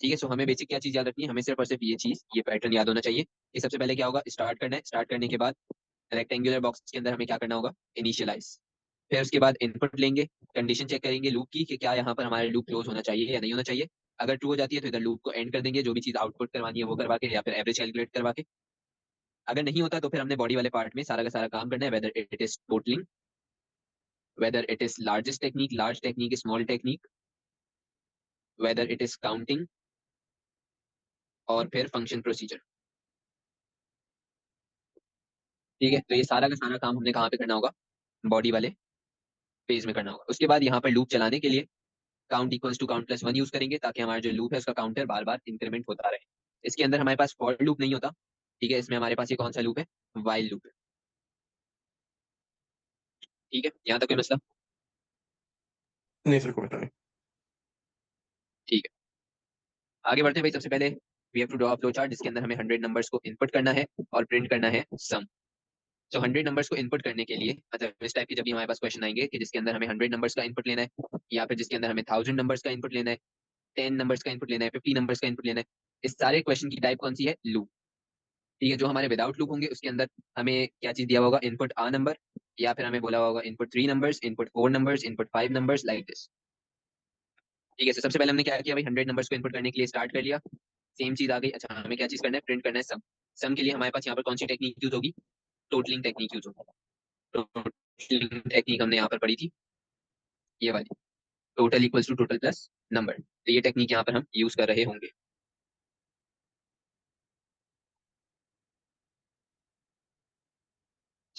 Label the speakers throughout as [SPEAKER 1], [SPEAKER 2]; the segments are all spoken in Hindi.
[SPEAKER 1] ठीक है। सो हमें बेसिक क्या चीज याद रखनी है, हमें सिर्फ और सिर्फ ये चीज, ये पैटर्न याद होना चाहिए कि सबसे पहले क्या होगा, स्टार्ट करना है। स्टार्ट करने के बाद रेक्टेंगुलर बॉक्स के अंदर हमें क्या करना होगा, इनिशियलाइज। फिर उसके बाद इनपुट लेंगे, कंडीशन चेक करेंगे लूप की कि क्या यहाँ पर हमारा लूप क्लोज होना चाहिए या नहीं होना चाहिए। अगर ट्रू हो जाती है तो इधर लूप को एंड कर देंगे, जो भी चीज आउटपुट करवानी है वो करवा के, या फिर एवरेज कैलकुलेट करवा के। अगर नहीं होता तो फिर हमने बॉडी वाले पार्ट में सारा का सारा काम करना है, whether it is totalling, whether it is largest technique, large technique, small technique, whether it is counting, और फिर फंक्शन प्रोसीजर। ठीक है। तो ये सारा का सारा काम हमने कहाँ पे करना होगा, बॉडी वाले पेज में करना होगा। उसके बाद यहाँ पर लूप चलाने के लिए count equals to count plus one use करेंगे, ताकि हमारा जो लूप है उसका काउंटर बार बार इंक्रीमेंट होता रहे। इसके अंदर हमारे पास फॉर लूप नहीं होता। ठीक है। इसमें हमारे पास ये कौन सा लूप है, वाइल लूप है। ठीक है, यहाँ तक कोई मसला?
[SPEAKER 2] नहीं सर, कोई नहीं।
[SPEAKER 1] ठीक है, आगे बढ़ते हैं भाई। सबसे पहले we have to draw a flow chart, जिसके अंदर हमें 100 नंबर्स को इनपुट करना है और प्रिंट करना है सम। तो 100 नंबर्स को इनपुट करने के लिए, मतलब इस टाइप की जब भी हमारे पास क्वेश्चन आएंगे कि जिसके अंदर हमें 100 नंबर्स का इनपुट लेना है, या फिर जिसके अंदर हमें 1000 नंबर्स का इनपुट लेना है, 10 नंबर्स का इनपुट लेना है, 50 नंबर्स का इनपुट लेना है, इस सारे क्वेश्चन की टाइप कौन सी है, लूप। ठीक है। जो हमारे विदाउट लूप होंगे उसके अंदर हमें क्या चीज दिया होगा, इनपुट आ नंबर, या फिर हमें बोला होगा input 3 numbers, input 4 numbers, input 5 numbers, like this. ठीक है। तो सबसे पहले हमने क्या किया भाई, 100 नंबर्स को इनपुट करने के लिए स्टार्ट कर लिया। सेम चीज आ गई। अच्छा, हमें क्या चीज करना है, प्रिंट करना है सम। सम के लिए हमारे पास यहाँ पर कौन सी टेक्निक यूज होगी, टोटलिंग टेक्निक यूज होगी। टोटलिंग टेक्निक हमने यहाँ पर पढ़ी थी, ये वाली, total equals to total plus number. तो ये टेक्निक यहाँ पर हम यूज कर रहे होंगे।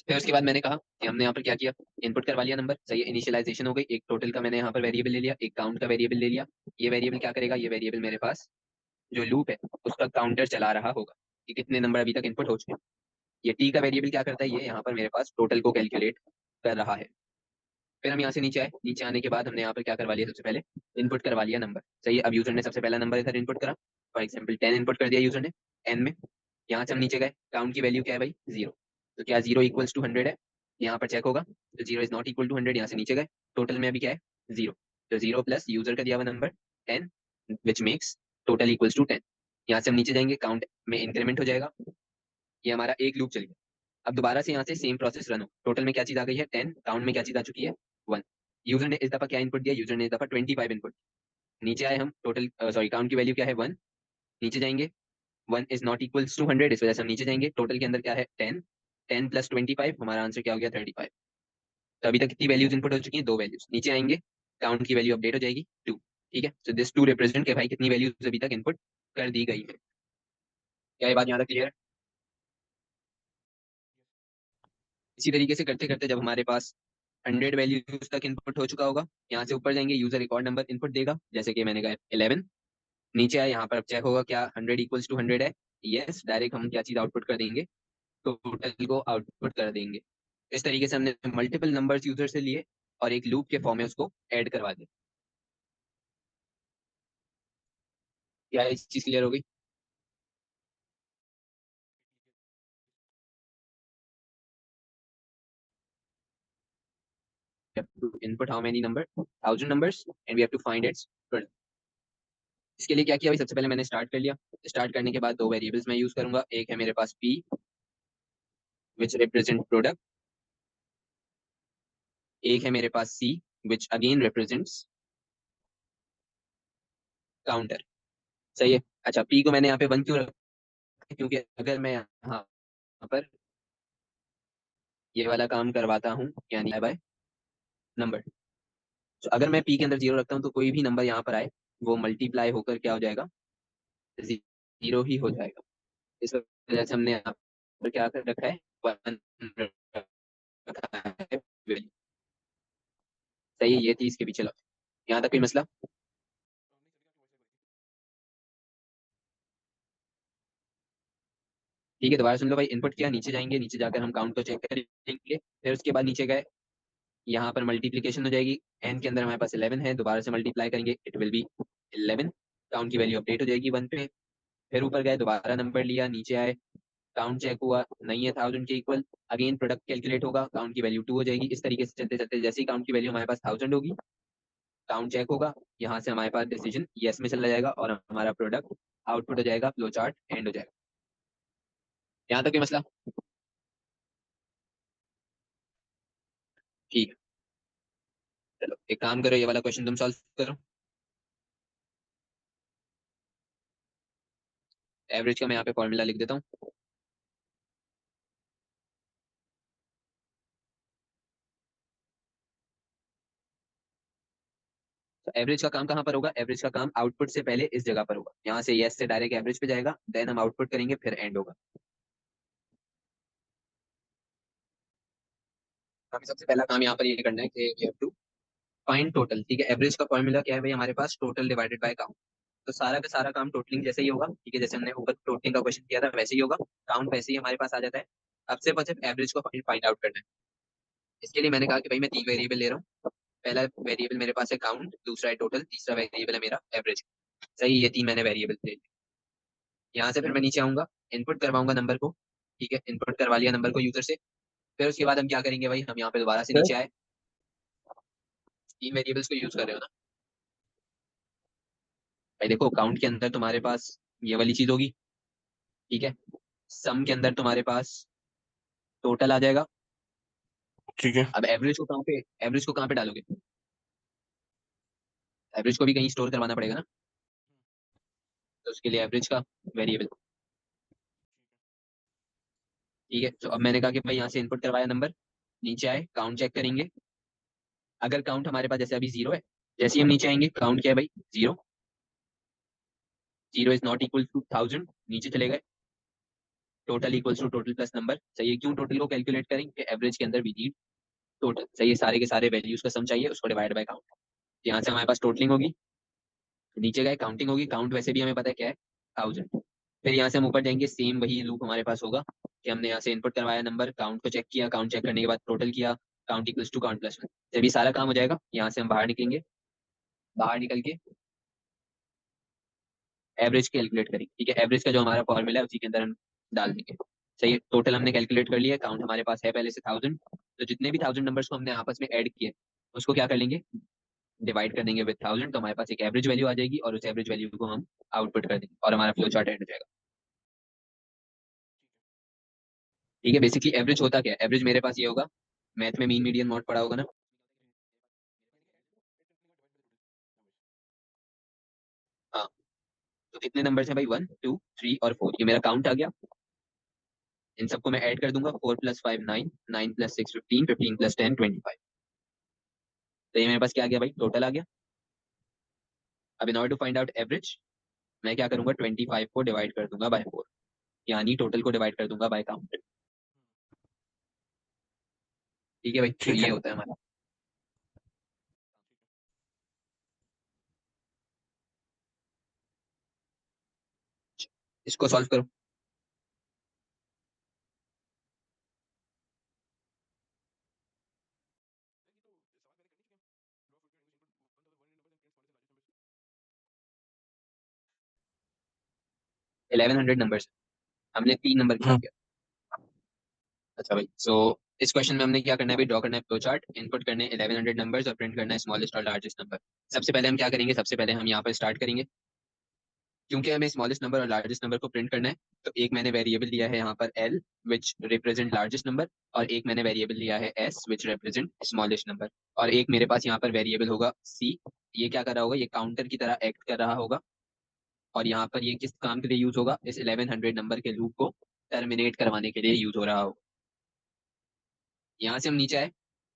[SPEAKER 1] फिर उसके बाद मैंने कहा कि हमने यहाँ पर क्या किया, इनपुट करवा लिया नंबर, सही है, इनिशियलाइजेशन हो गई। एक टोटल का मैंने यहाँ पर वेरिएबल ले लिया, एक काउंट का वेरिएबल ले लिया। ये वेरिएबल क्या करेगा, ये वेरिएबल मेरे पास जो लूप है उसका काउंटर चला रहा होगा कि कितने नंबर अभी तक इनपुट हो चुके हैं। ये टी का वेरिएबल क्या करता है, ये यहाँ पर मेरे पास टोटल को कैलकुलेट कर रहा है। फिर हम यहाँ से नीचे आए, नीचे आने के बाद हमने यहाँ पर क्या करवा लिया, सबसे पहले इनपुट करवा लिया नंबर, सही है। अब यूजर ने सबसे पहला नंबर इधर इनपुट करा, फॉर एग्जाम्पल 10 इनपुट कर दिया यूजर ने, एन में। यहाँ से हम नीचे गए, काउंट की वैल्यू क्या है भाई, 0। तो क्या 0 इक्वल्स टू 100 है, यहाँ पर चेक होगा। तो 0 इज नॉट इक्वल टू 100, यहाँ से नीचे गए, टोटल में अभी क्या है, 0। तो 0 प्लस यूजर का दिया हुआ number 10, which makes total equals to 10। यहाँ से हम नीचे जाएंगे, काउंट में इंक्रीमेंट हो जाएगा। ये हमारा एक लूप चल गया। अब दोबारा से यहाँ से सेम प्रोसेस रन हो, टोटल में क्या चीज आ गई है 10, काउंट में क्या चीज आ चुकी है 1। यूजर ने इस दफा क्या इनपुट दिया, यूजर ने इस दफा 25 इनपुट। नीचे आए हम, टोटल सॉरी काउंट की वैल्यू क्या है 1, नीचे जाएंगे, 1 इज नॉट इक्वल्स टू 100, इस वजह से हम नीचे जाएंगे, टोटल के अंदर क्या है 10, 10 प्लस 25, हमारा आंसर क्या हो गया 35। तो अभी तक कितनी वैल्यूज इनपुट हो चुकी हैं, दो वैल्यूज। नीचे आएंगे, काउंट की वैल्यू अपडेट हो जाएगी 2। ठीक है। सो दिस 2 रिप्रेजेंट के भाई कितनी वैल्यूज अभी तक इनपुट कर दी गई है। क्या ये बात यहाँ तक क्लियर है? इसी तरीके से करते करते जब हमारे पास 100 वैल्यूज तक इनपुट हो चुका होगा, यहाँ से ऊपर जाएंगे, यूजर एक और नंबर इनपुट देगा, जैसे कि मैंने कहा 11। नीचे आए, यहाँ पर चेक होगा क्या 100 इक्वल्स टू 100 है, यस। डायरेक्ट हम क्या चीज आउटपुट कर देंगे, टोटल को आउटपुट कर देंगे। इस तरीके से हमने मल्टीपल नंबर्स यूजर से लिए और एक लूप के फॉर्म में उसको ऐड करवा दिया। क्या इस चीज क्लियर हो गई? Input how many number, 1000 numbers, and we have to find its. इसके लिए क्या किया भाई, सबसे पहले मैंने स्टार्ट कर लिया। स्टार्ट करने के बाद दो वेरिएबल्स मैं यूज करूंगा, एक है मेरे पास p विच रिप्रेजेंट प्रोडक्ट, एक है मेरे पास c which again represents counter, सही है। अच्छा, p को मैंने यहाँ पे 1 क्यों रखा, क्योंकि अगर मैं यहाँ पर ये वाला काम करवाता हूँ, यानी बाय नंबर, तो अगर मैं p के अंदर 0 रखता हूँ तो कोई भी नंबर यहाँ पर आए वो मल्टीप्लाई होकर क्या हो जाएगा, 0 ही हो जाएगा। इस वजह से हमने यहाँ पर क्या कर रखा है, 1 रखा है value। सही है, ये थी इसके पीछे लॉजिक। यहाँ तक कोई मसला? ठीक है, दोबारा सुन लो भाई। इनपुट किया, नीचे जाएंगे, नीचे जाकर हम काउंट को चेक करेंगे। फिर उसके बाद नीचे गए, यहाँ पर मल्टीप्लीकेशन हो जाएगी, एन के अंदर हमारे पास 11 है, दोबारा से मल्टीप्लाई करेंगे, इट विल बी 11। काउंट की वैल्यू अपडेट हो जाएगी 1 पे। फिर ऊपर गए, दोबारा नंबर लिया, नीचे आए, काउंट चेक हुआ, नहीं है 1000 के इक्वल, अगेन प्रोडक्ट कैलकुलेट होगा, काउंट की वैल्यू 2 हो जाएगी। इस तरीके से चलते चलते जैसे ही काउंट की वैल्यू हमारे पास 1000 होगी, काउंट चेक होगा, यहाँ से हमारे पास डिसीजन यस में चला जाएगा और हमारा प्रोडक्ट आउटपुट हो जाएगा, फ्लो चार्ट एंड हो जाएगा। यहाँ तक ये मसला ठीक है। चलो एक काम करो, ये वाला क्वेश्चन तुम सॉल्व करो। एवरेज का मैं यहाँ पे फॉर्मूला लिख देता हूँ। तो एवरेज का काम कहाँ पर होगा? एवरेज का काम आउटपुट से पहले इस जगह पर होगा, यहाँ से यस से डायरेक्ट एवरेज पे जाएगा, देन हम आउटपुट करेंगे, फिर एंड होगा। हमें सबसे पहला काम यहाँ पर ये करना है कि we have to find total. ठीक है, एवरेज का फॉर्मूला क्या है भाई हमारे पास? Total divided by count. तो सारा का सारा काम टोटलिंग जैसे ही होगा, ठीक है, जैसे हमने ऊपर टोटलिंग का क्वेश्चन किया था वैसे ही होगा, काउंट वैसे ही हमारे पास आ जाता है। अब सिर्फ एवरेज को फाइंड आउट करना है। इसके लिए मैंने कहा कि भाई मैं 3 वेरिएबल ले रहा हूँ। पहला वेरिएबल मेरे पास है काउंट, दूसरा है टोटल, तीसरा वेरिएबल है मेरा एवरेज। सही, ये 3 मैंने वेरिएबल ले लिए। यहाँ से फिर मैं नीचे आऊंगा, इनपुट करवाऊंगा नंबर को। ठीक है, इनपुट करवा लिया नंबर को यूजर से। फिर उसके बाद हम क्या करेंगे भाई, हम यहाँ पे दोबारा से नीचे आए, 3 वेरिएबल्स को यूज कर रहे हो ना भाई। देखो काउंट के अंदर तुम्हारे पास ये वाली चीज होगी, ठीक है। सम के अंदर तुम्हारे पास टोटल आ जाएगा।
[SPEAKER 2] ठीक है।
[SPEAKER 1] अब एवरेज को कहाँ पे डालोगे? एवरेज को भी कहीं स्टोर करवाना पड़ेगा ना, तो उसके लिए एवरेज का वेरिएबल। ठीक है, तो अब मैंने कहा कि भाई यहाँ से इनपुट करवाया नंबर, नीचे आए काउंट चेक करेंगे। अगर काउंट हमारे पास जैसे अभी 0 है, जैसे ही हम नीचे आएंगे काउंट क्या है भाई? 0। 0 इज नॉट इक्वल टू 1000, नीचे चले गए। Total equals to total plus number. सही है, क्यों टोटल को कैलकुलेट करेंगे? एवरेज के अंदर वी नीड टोटल। सही है, सारे के सारे वैल्यूज का सम चाहिए, उसको डिवाइड बाय काउंट। यहाँ से हमारे पास टोटलिंग होगी, नीचे गए काउंटिंग होगी। काउंट वैसे भी हमें पता है क्या है? 1000। फिर यहाँ से हम ऊपर जाएंगे, सेम वही लूप हमारे पास होगा कि हमने यहाँ से इनपुट करवाया नंबर, काउंट को चेक किया, काउंट चेक करने के बाद टोटल किया, count equals to count plus 1। जब ये सारा काम हो जाएगा, यहाँ से हम बाहर निकलेंगे, बाहर निकल के एवरेज कैलकुलेट करेंगे। ठीक है, एवरेज का जो हमारा फॉर्मूला है उसी के अंदर हम डाल देंगे। सही है, टोटल हमने कैलकुलेट कर लिया, काउंट हमारे पास है पहले से 1000। तो जितने भी 1000 नंबर्स को हमने आपस में ऐड किए, उसको क्या कर लेंगे? डिवाइड कर देंगे विद 1000, तो हमारे पास एक एवरेज वैल्यू आ जाएगी और उस एवरेज वैल्यू को हम आउटपुट कर देंगे और हमारा फ्लो चार्ट एंड हो जाएगा। ठीक है, बेसिकली एवरेज होता क्या है? एवरेज मेरे पास ये होगा, मैथ में मीन मीडियन मॉड पढ़ा होगा ना। हाँ, तो कितने नंबर्स हैं भाई? 1 2 3 और 4, ये मेरा काउंट आ गया। इन सबको मैं ऐड कर दूंगा, 4 + 5 9, 9 + 6 15, 15 + 10 25। तो ये मेरे पास क्या आ गया भाई? टोटल आ गया। अब in order to find out average, मैं क्या करूंगा? 25 को डिवाइड कर दूंगा बाय 4, यानी टोटल को डिवाइड कर दूंगा बाय काउंट। ठीक है भाई, तो
[SPEAKER 2] ठीक
[SPEAKER 1] ये
[SPEAKER 2] है।
[SPEAKER 1] होता है हमारा। इसको सॉल्व करो। 1100 नंबर्स, हमने 3 नंबर गिना
[SPEAKER 2] हाँ।
[SPEAKER 1] दिया। अच्छा भाई, सो इस क्वेश्चन में हमने क्या करना है भाई? ड्रॉ करना है फ्लो चार्ट, इनपुट करने हैं 1100 नंबर्स और प्रिंट करना है स्मॉलेस्ट और लार्जेस्ट नंबर। सबसे पहले हम क्या करेंगे? सबसे पहले हम यहाँ पर स्टार्ट करेंगे, क्योंकि हमें स्मॉलेस्ट नंबर और लार्जेस्ट नंबर को प्रिंट करना है। तो एक मैंने वेरिएबल लिया है यहाँ पर L, which represent largest number, और एक मैंने वेरिएबल लिया है S, which represent smallest number, और एक मेरे पास यहाँ पर वेरिएबल होगा सी। ये क्या कर रहा होगा? ये काउंटर की तरह एक्ट कर रहा होगा। और यहाँ पर ये किस काम के लिए यूज होगा? इस 1100 नंबर के लूप को टर्मिनेट करवाने के लिए यूज हो रहा होगा। यहाँ से हम नीचे आए,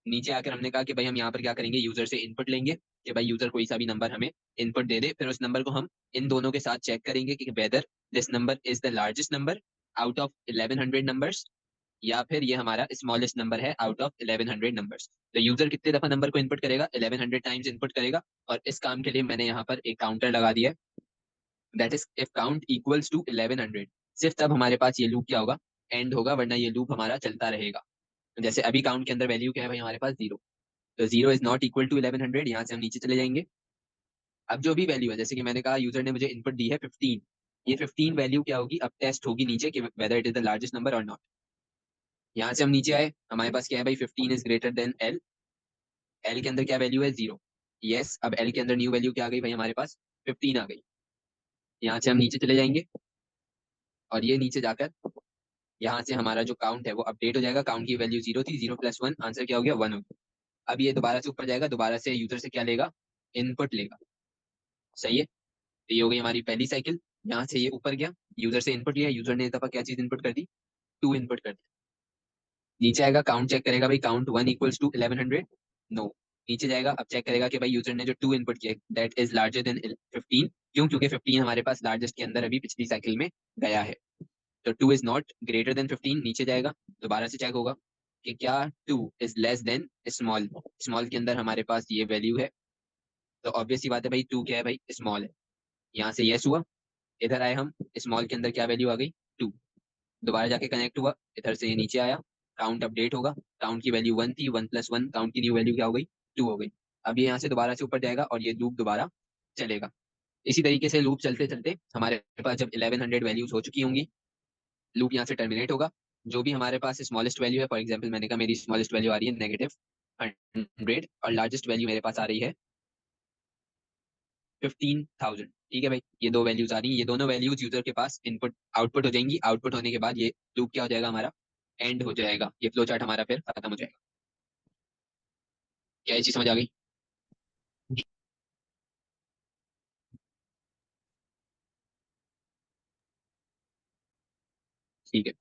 [SPEAKER 1] नीचे आकर हमने कहा कि भाई हम यहाँ पर क्या करेंगे? यूजर से इनपुट लेंगे कि भाई यूजर कोई सा भी नंबर हमें इनपुट दे दे, फिर उस नंबर को हम इन दोनों के साथ चेक करेंगे कि whether this number is the largest number out of 1100 numbers, या फिर ये हमारा स्मॉलेस्ट नंबर है आउट ऑफ 1100 नंबर्स। तो यूजर कितने दफा नंबर को इनपुट करेगा? 1100 टाइम्स इनपुट करेगा। और इस काम के लिए मैंने यहाँ पर एक काउंटर लगा दिया है, that is if count equals to 1100, सिर्फ तब हमारे पास ये लूप क्या होगा? एंड होगा, वरना ये लूप हमारा चलता रहेगा। जैसे अभी काउंट के अंदर वैल्यू क्या है भाई हमारे पास? 0। तो 0 इज नॉट इक्वल टू 1100, यहाँ से हम नीचे चले जाएंगे। अब जो भी वैल्यू है, जैसे कि मैंने कहा यूजर ने मुझे इनपुट दी है 15, ये 15 वैल्यू क्या होगी? अब टेस्ट होगी नीचे कि whether it is the largest number और नॉट। यहाँ से हम नीचे आए, हमारे पास क्या है भाई? 15 is greater than L. L के अंदर क्या वैल्यू है? 0। यस, अब एल के अंदर न्यू वैल्यू क्या आ गई भाई हमारे पास? 15 आ गई। यहाँ से हम नीचे चले जाएंगे और ये नीचे जाकर यहाँ से हमारा जो काउंट है वो अपडेट हो जाएगा। काउंट की वैल्यू 0 थी, 0 + 1 आंसर क्या हो गया? 1 हो गया। अब ये दोबारा से ऊपर जाएगा, दोबारा से यूजर से क्या लेगा? इनपुट लेगा। सही है, तो ये हो गई हमारी पहली साइकिल। यहाँ से ये ऊपर गया, यूजर से इनपुट लिया, यूजर ने इस दफा क्या चीज इनपुट कर दी? 2 इनपुट कर दी। नीचे आएगा, काउंट चेक करेगा भाई, काउंट 1 = 1100। नो। नीचे जाएगा, अब चेक करेगा कि भाई यूजर ने जो 2 इनपुट किया दैट इज लार्जर देन 15। क्यों? क्योंकि 15 हमारे पास लार्जेस्ट के अंदर अभी पिछली साइकिल में गया है। तो 2 इज नॉट ग्रेटर देन 15। नीचे जाएगा, दोबारा से चेक होगा कि क्या 2 is less than small. Small के अंदर हमारे पास ये वैल्यू है, तो ऑब्वियस सी बात है भाई 2 क्या है भाई? स्मॉल है। यहाँ से यस हुआ, इधर आए हम, स्मॉल के अंदर क्या वैल्यू आ गई? 2। दोबारा जाके कनेक्ट हुआ, इधर से ये नीचे आया, काउंट अपडेट होगा, काउंट की वैल्यू 1 थी, 1 + 1 काउंट की न्यू वैल्यू क्या हो गई? 2 हो गई। अब ये यहाँ से दोबारा से ऊपर जाएगा और ये लूप दोबारा चलेगा। इसी तरीके से लूप चलते चलते हमारे पास जब 1100 वैल्यूज हो चुकी होंगी, लूप यहाँ से टर्मिनेट होगा। जो भी हमारे पास स्मॉलेस्ट वैल्यू है, फॉर एग्जाम्पल मैंने कहा मेरी स्मॉलेस्ट वैल्यू आ रही है -100 और लार्जेस्ट वैल्यू मेरे पास आ रही है 15,000। ठीक है भाई, ये दो वैल्यूज आ रही हैं, ये दोनों वैल्यूज यूजर के पास इनपुट आउटपुट हो जाएंगी। आउटपुट होने के बाद ये लूप क्या हो जाएगा हमारा? एंड हो जाएगा। ये फ्लो चार्ट हमारा फिर खत्म हो जाएगा। क्या ये चीज समझ आ गई? ठीक है।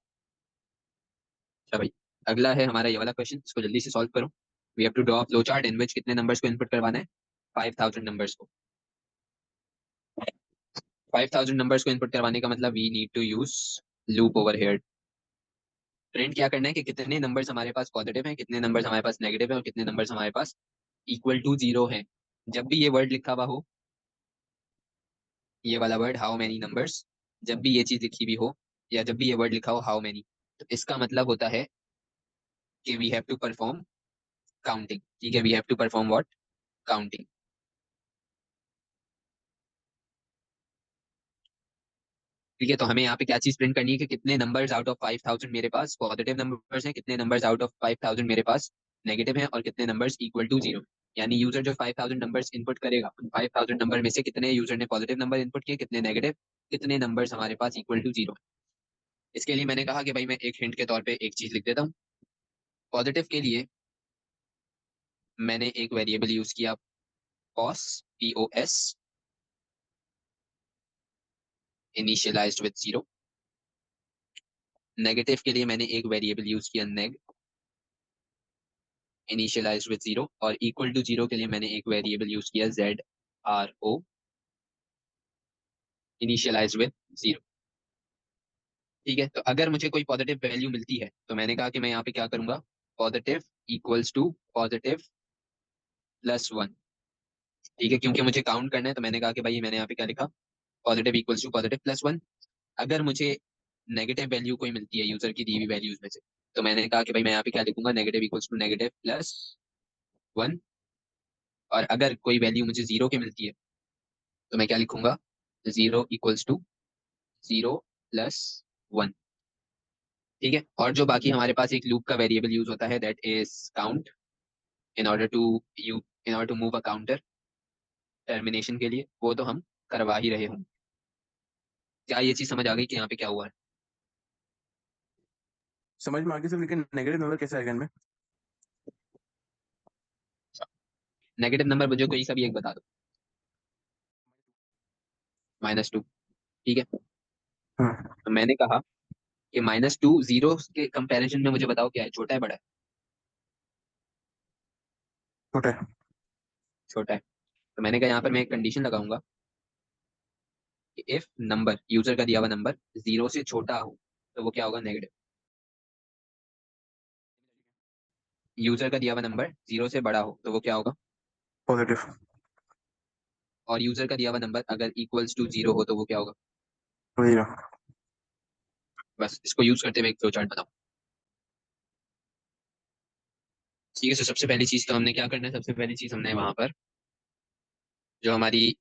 [SPEAKER 1] अच्छा भाई, अगला है हमारा ये वाला क्वेश्चन, इसको जल्दी से सॉल्व करो। We have to draw flow chart in which कितने नंबर्स को इनपुट करवाना है? 5000 नंबर्स को। 5000 नंबर्स को इनपुट करवाने का मतलब we need to use loop over here. Print क्या करना है कि कितने नंबर्स हमारे पास पॉजिटिव हैं, कितने नंबर्स हमारे पास नेगेटिव है और कितने नंबर्स हमारे पास इक्वल टू 0 है। जब भी ये वर्ड लिखा हुआ हो, ये वाला वर्ड हाउ मेनी नंबर्स, जब भी ये चीज लिखी हुई हो या जब भी ये वर्ड लिखा हो हाउ मेनी, तो इसका मतलब होता है कि we have to perform counting. ठीक है, we have to perform what? Counting. ठीक है, तो हमें यहाँ पे क्या चीज प्रिंट करनी है कि कितने नंबर्स आउट ऑफ 5000 मेरे पास पॉजिटिव नंबर्स हैं, कितने नंबर्स आउट ऑफ 5000 मेरे पास नेगेटिव हैं और कितने नंबर्स इक्वल टू 0। यानी यूजर जो 5000 नंबर्स इनपुट करेगा, 5000 नंबर में से कितने यूजर ने पॉजिटिव नंबर इनपुट किए, कितने नेगेटिव, कितने नंबर्स हमारे पास इक्वल टू 0। इसके लिए मैंने कहा कि भाई मैं एक हिंट के तौर पे एक चीज लिख देता हूँ। पॉजिटिव के लिए मैंने एक वेरिएबल यूज किया, pos, POS, initialized with 0। Negative के लिए मैंने एक वेरिएबल यूज किया, नेग, इनिशियलाइज्ड विद 0। और इक्वल टू 0 के लिए मैंने एक वेरिएबल यूज किया, ZRO, इनिशियलाइज्ड विद 0। ठीक है, तो अगर मुझे कोई पॉजिटिव वैल्यू मिलती है तो मैंने कहा कि मैं यहाँ पे क्या करूंगा? Positive equals to positive +1। ठीक है, क्योंकि मुझे काउंट करना है तो मैंने कहा कि भाई मैंने यहाँ पे क्या लिखा? Positive equals to positive +1। अगर मुझे नेगेटिव वैल्यू कोई मिलती है यूजर की दी हुई वैल्यूज में से, तो मैंने कहा कि भाई मैं यहाँ पे क्या लिखूंगा? Negative equals to negative +1। और अगर कोई वैल्यू मुझे 0 की मिलती है तो मैं क्या लिखूंगा? 0 इक्वल्स टू 0 + 1। ठीक है, और जो बाकी हमारे पास एक लूप का वेरिएबल यूज होता है that is count, in order to you in order to move a counter termination के लिए, वो तो हम करवा ही रहे हों। क्या ये चीज समझ आ गई कि यहाँ पे क्या हुआ है?
[SPEAKER 2] समझ में आगे से, लेकिन नेगेटिव नंबर कैसे आएगा इनमें?
[SPEAKER 1] नेगेटिव नंबर मुझे कोई सा भी एक बता दो। -2। ठीक है,
[SPEAKER 2] हाँ।
[SPEAKER 1] तो मैंने कहा कि -2 0 के कंपैरिजन में मुझे बताओ क्या है, छोटा है बड़ा है?
[SPEAKER 2] छोटा है।
[SPEAKER 1] छोटा है। तो मैंने कहा यहाँ पर मैं एक कंडीशन लगाऊंगा कि इफ नंबर, यूजर का दिया हुआ नंबर 0 से छोटा हो तो वो क्या होगा? नेगेटिव। यूजर का दिया हुआ नंबर 0 से बड़ा हो तो वो क्या होगा?
[SPEAKER 2] पॉजिटिव।
[SPEAKER 1] और यूजर का दिया हुआ नंबर अगर इक्वल्स टू 0 हो तो वो क्या होगा?
[SPEAKER 2] 0।
[SPEAKER 1] बस इसको यूज करते हुए एक फ्लो चार्ट बताओ। ठीक है, तो सबसे पहली चीज तो हमने क्या करना है? सबसे पहली चीज हमने वहां पर जो हमारी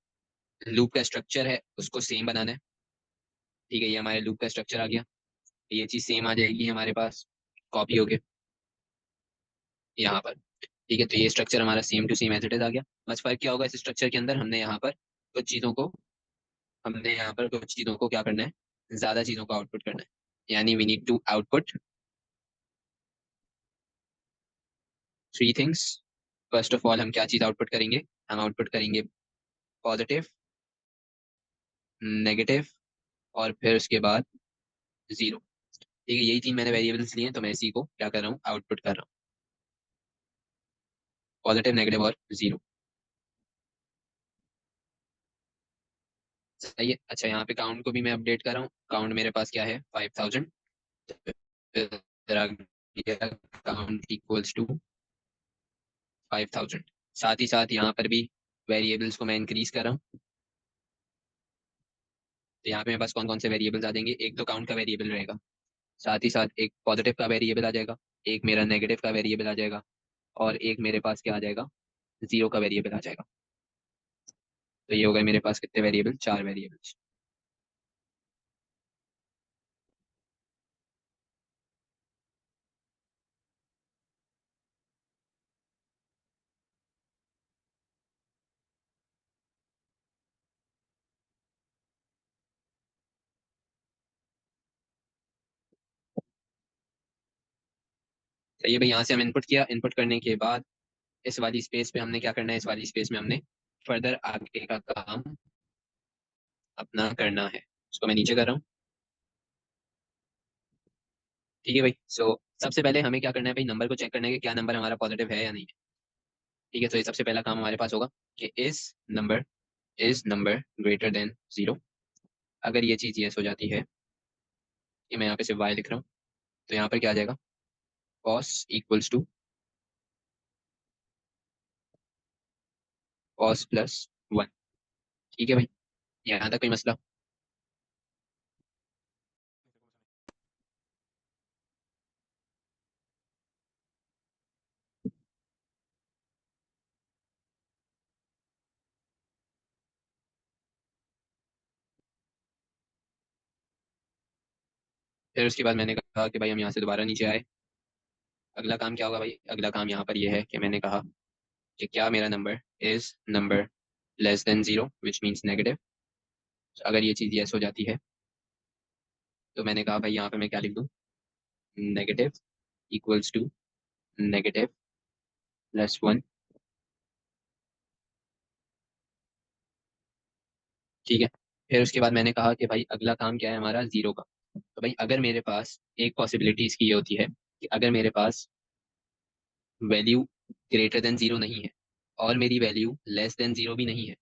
[SPEAKER 1] लूप का स्ट्रक्चर है उसको सेम बनाना है। ठीक है, ये हमारे लूप का स्ट्रक्चर आ गया, ये चीज सेम आ जाएगी हमारे पास, कॉपी हो गया यहाँ पर। ठीक है, तो ये स्ट्रक्चर हमारा same to same as it is आ गया। बस फर्क क्या होगा इस स्ट्रक्चर के अंदर, हमने यहाँ पर कुछ चीज़ों को क्या करना है, ज़्यादा चीज़ों को आउटपुट करना है। यानी we need to output three things. First of all हम क्या चीज़ आउटपुट करेंगे, हम आउटपुट करेंगे पॉजिटिव, नेगेटिव, और फिर उसके बाद जीरो। ठीक है, यही तीन मैंने वेरिएबल्स लिए हैं, तो मैं इसी को क्या कर रहा हूँ, आउटपुट कर रहा हूँ, पॉजिटिव, नेगेटिव और जीरो। सही है। अच्छा, यहाँ पे काउंट को भी मैं अपडेट कर रहा हूँ। काउंट मेरे पास क्या है, 5000। Count equals to 5000। साथ ही साथ यहाँ पर भी वेरिएबल्स को मैं इंक्रीज कर रहा हूँ। तो यहाँ पे मेरे पास कौन कौन से वेरिएबल्स आ जाएंगे, एक तो काउंट का वेरिएबल रहेगा, साथ ही साथ एक पॉजिटिव का वेरिएबल आ जाएगा, एक मेरा नेगेटिव का वेरिएबल आ जाएगा, और एक मेरे पास क्या आ जाएगा, जीरो का वेरिएबल आ जाएगा। तो ये हो गए मेरे पास कितने वेरिएबल, चार वेरिएबल्स। सही है भाई, यहाँ से हम इनपुट किया, इनपुट करने के बाद इस वाली स्पेस पे हमने क्या करना है, इस वाली स्पेस में हमने फर्दर आगे का काम अपना करना है। उसको मैं नीचे कर रहा हूँ। ठीक है भाई, सो सबसे पहले हमें क्या करना है भाई, नंबर को चेक करना है कि क्या नंबर हमारा पॉजिटिव है या नहीं है। ठीक है, तो ये सबसे पहला काम हमारे पास होगा कि number is number greater than zero. अगर ये चीज यस हो जाती है, ये मैं यहाँ पे सिर्फ वाई लिख रहा हूँ, तो यहाँ पर क्या आ जाएगा, cos equals to cos plus one. ठीक है भाई, यहाँ तक कोई मसला। फिर उसके बाद मैंने कहा कि भाई हम यहाँ से दोबारा नीचे आए। अगला काम क्या होगा भाई, अगला काम यहाँ पर ये है कि मैंने कहा कि क्या मेरा number is number less than zero, which means negative. अगर ये चीज़ यस हो जाती है, तो मैंने कहा भाई यहाँ पे मैं क्या लिख दूँ, negative equals to negative plus one. ठीक है, फिर उसके बाद मैंने कहा कि भाई अगला काम क्या है हमारा, जीरो का। तो भाई अगर मेरे पास एक पॉसिबिलिटी इसकी ये होती है कि अगर मेरे पास वैल्यू ग्रेटर देन जीरो नहीं है और मेरी वैल्यू लेस देन जीरो भी नहीं है,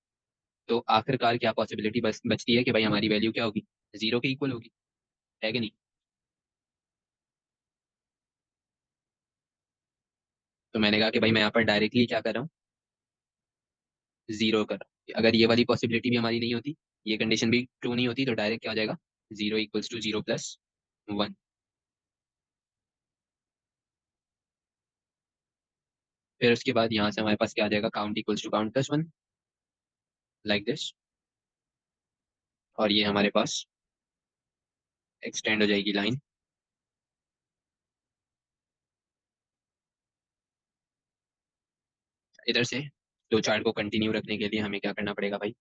[SPEAKER 1] तो आखिरकार क्या पॉसिबिलिटी बस बचती है कि भाई हमारी वैल्यू क्या होगी, जीरो के इक्वल होगी, है कि नहीं। तो मैंने कहा कि भाई मैं यहाँ पर डायरेक्टली क्या कर रहा हूँ, जीरो कर रहा हूँ। अगर ये वाली पॉसिबिलिटी भी हमारी नहीं होती, ये कंडीशन भी ट्रू नहीं होती, तो डायरेक्ट क्या हो जाएगा, zero equals to zero plus one. फिर उसके बाद यहाँ से हमारे पास क्या आ जाएगा, count equals to count plus one, like this. और ये हमारे पास एक्सटेंड हो जाएगी लाइन इधर से। दो चार्ट को कंटिन्यू रखने के लिए हमें क्या करना पड़ेगा भाई,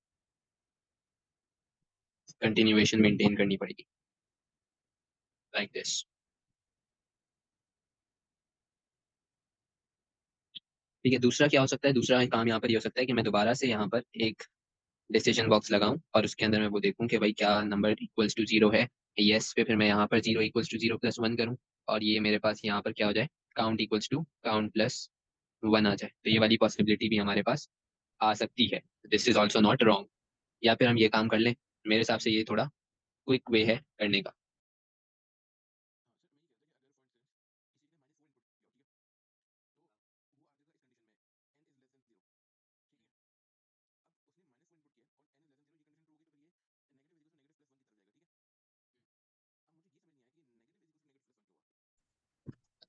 [SPEAKER 1] कंटिन्यूएशन मेंटेन करनी पड़ेगी, लाइक दिस। ठीक है, दूसरा क्या हो सकता है, दूसरा काम यहाँ पर ये हो सकता है कि मैं दोबारा से यहाँ पर एक डिसीजन बॉक्स लगाऊं और उसके अंदर मैं वो देखूं कि भाई क्या नंबर इक्वल्स टू जीरो है, यस पे फिर मैं यहाँ पर zero equals to zero plus one करूँ, और ये मेरे पास यहाँ पर क्या हो जाए, count equals to count plus one आ जाए। तो ये वाली पॉसिबिलिटी भी हमारे पास आ सकती है, this is also not wrong. या फिर हम ये काम कर लें, मेरे हिसाब से ये थोड़ा क्विक वे है करने का।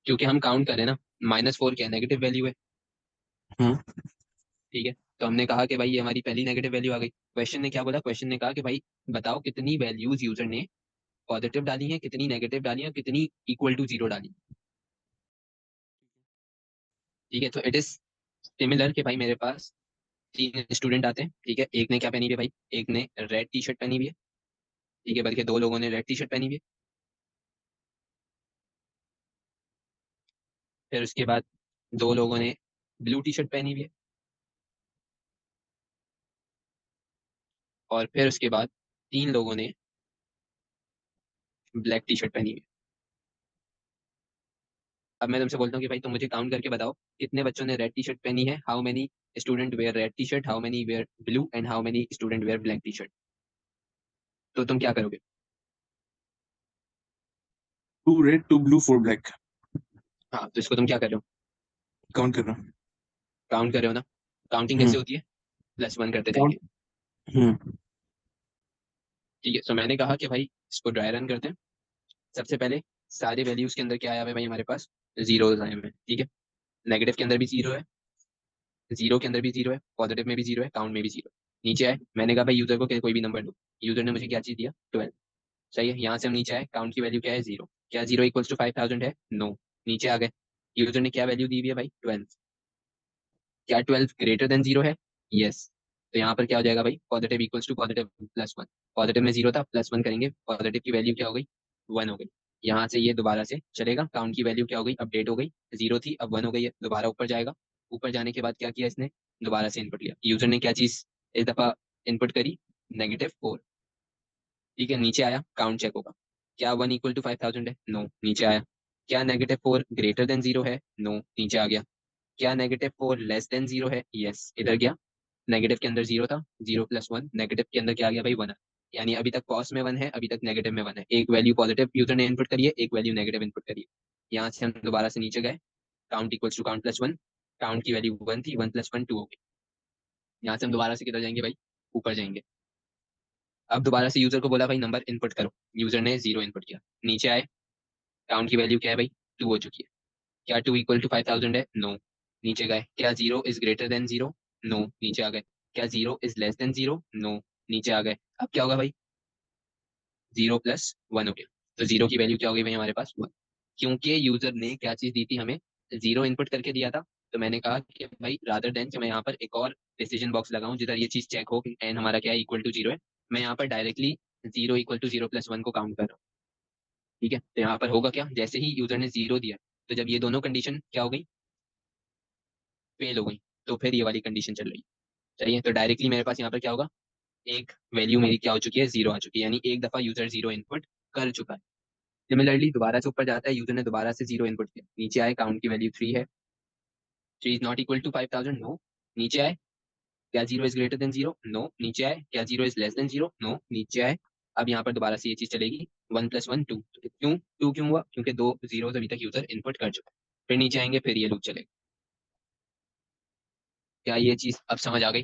[SPEAKER 1] क्योंकि हम काउंट करें ना, -4 क्या नेगेटिव वैल्यू है।
[SPEAKER 2] हम्म।
[SPEAKER 1] ठीक है, तो हमने कहा कि भाई ये हमारी पहली नेगेटिव वैल्यू आ गई। क्वेश्चन ने क्या बोला, क्वेश्चन ने कहा कि भाई बताओ कितनी वैल्यूज यूजर ने पॉजिटिव डाली है, कितनी नेगेटिव डाली है, और कितनी इक्वल टू जीरो डाली। ठीक है, तो इट इज सिमिलर कि भाई मेरे पास 3 स्टूडेंट आते हैं, ठीक है। एक ने क्या पहनी हुई है भाई, एक ने रेड टी शर्ट पहनी हुई है, ठीक है, बल्कि 2 लोगों ने रेड टी शर्ट पहनी हुई है। फिर उसके बाद 2 लोगों ने ब्लू टी शर्ट पहनी हुई है, और फिर उसके बाद 3 लोगों ने ब्लैक टी शर्ट पहनी हुई है। अब मैं तुमसे बोलता हूँ कि भाई तुम मुझे काउंट करके बताओ कितने बच्चों ने रेड टी शर्ट पहनी है, how many student wear red T shirt, how many wear blue, and how many student wear black T shirt. तो तुम क्या करोगे?
[SPEAKER 2] 2 रेड 2 ब्लू 4 ब्लैक।
[SPEAKER 1] हाँ, तो इसको तुम क्या कर रहे हो?
[SPEAKER 2] काउंट कर रहा हूँ।
[SPEAKER 1] काउंट कर रहे हो ना? काउंटिंग
[SPEAKER 2] हम्म।
[SPEAKER 1] कैसे होती है? +1 करते
[SPEAKER 2] काउंट।
[SPEAKER 1] जाएंगे।
[SPEAKER 2] हम्म।
[SPEAKER 1] ठीक है, तो मैंने कहा कि भाई इसको ड्राई रन करते हैं। सबसे पहले सारे वैल्यूज के अंदर क्या आया हुआ है भाई, हमारे पास जीरोज आए हुए हैं, ठीक है। नेगेटिव के अंदर भी जीरो है, जीरो के अंदर भी जीरो है, पॉजिटिव में भी जीरो है, काउंट में भी जीरो। नीचे आए, मैंने कहा भाई यूजर को कोई भी नंबर दो। यूजर ने मुझे क्या चीज दिया, 12। सही है, यहाँ से हम नीचे आए, काउंट की वैल्यू क्या है, 0। क्या 0 = 5000 है? नो। नीचे आ गए, यूजर ने क्या वैल्यू दी हुई है भाई, 12। क्या 12 ग्रेटर देन 0 है? यस। तो यहाँ पर क्या हो जाएगा भाई, पॉजिटिव इक्वल्स टू पॉजिटिव +1। पॉजिटिव में 0 था, +1 करेंगे, पॉजिटिव की वैल्यू क्या हो गई, 1 हो गई। यहाँ से ये दोबारा से चलेगा, काउंट की वैल्यू क्या हो गई, अपडेट हो गई। 0 थी, अब 1 हो गई है, दोबारा ऊपर जाएगा। ऊपर जाने के बाद क्या किया इसने, दोबारा से इनपुट लिया। यूजर ने क्या चीज इस दफा इनपुट करी, -4। ठीक है, नीचे आया, काउंट चेक होगा। क्या 1 = 5000 है? नो। नीचे आया, क्या -4 ग्रेटर देन 0 है? नो। नीचे आ गया, क्या -4 लेस देन 0 है? यस। इधर गया, नेगेटिव के अंदर 0 था, 0 + 1, नेगेटिव के अंदर क्या आ गया भाई, 1। यानी अभी तक पॉज में 1 है, अभी तक नेगेटिव में 1 है। एक वैल्यू पॉजिटिव यूजर ने इनपुट करी है, एक वैल्यू नेगेटिव इनपुट करी है। यहाँ से हम दोबारा से नीचे गए, काउंट इक्वल्स टू काउंट +1। काउंट की वैल्यू 1 थी, 1 + 1 2 हो गई। यहाँ से हम दोबारा से किधर जाएंगे भाई, ऊपर जाएंगे। अब दोबारा से यूजर को बोला भाई नंबर इनपुट करो, यूजर ने 0 इनपुट किया। नीचे आए, काउंट की वैल्यू क्या है भाई, 2 हो चुकी है। क्या 2 = 5000 है? नो। नीचे गए, क्या 0 = 0? नो। नीचे आ गए, क्या 0 > 0? नो। नीचे आ गए, अब क्या होगा भाई, 0 + 1 हो गया। तो 0 की वैल्यू क्या हो गई भाई हमारे पास, 1। क्योंकि यूजर ने क्या चीज दी थी हमें, 0 इनपुट करके दिया था। तो मैंने कहा कि भाई रादर देन कि मैं यहाँ पर एक और डिसीजन बॉक्स लगाऊं जिधर ये चीज चेक हो कि एन हमारा क्या है, =0 है, मैं यहाँ पर डायरेक्टली 0 = 0 + 1 को काउंट कर रहा हूँ। ठीक है, तो यहाँ पर होगा क्या, जैसे ही यूजर ने 0 दिया, तो जब ये दोनों कंडीशन क्या हो गई, फेल हो गई, तो फिर ये वाली कंडीशन चल रही है। सही है, तो डायरेक्टली मेरे पास यहाँ पर क्या होगा, एक वैल्यू मेरी क्या हो चुकी है, 0 आ चुकी है, यानी एक दफा यूजर 0 इनपुट कर चुका है। सिमिलरली दोबारा से ऊपर जाता है, यूजर ने दोबारा से 0 इनपुट किया। नीचे आए, काउंट की वैल्यू 3 है, 3 = 5000, नो। नीचे आए, क्या 0 > 0? नो। नीचे आए, क्या 0 > 0? नो। नीचे आए, अब यहाँ पर दोबारा से ये चीज चलेगी, 1 + 1 2। क्यों 2 क्यों हुआ, क्योंकि 2 जीरो अभी तक यूजर इनपुट कर चुका है। फिर नीचे आएंगे, फिर ये लूप चलेगा। क्या ये चीज अब समझ आ गई?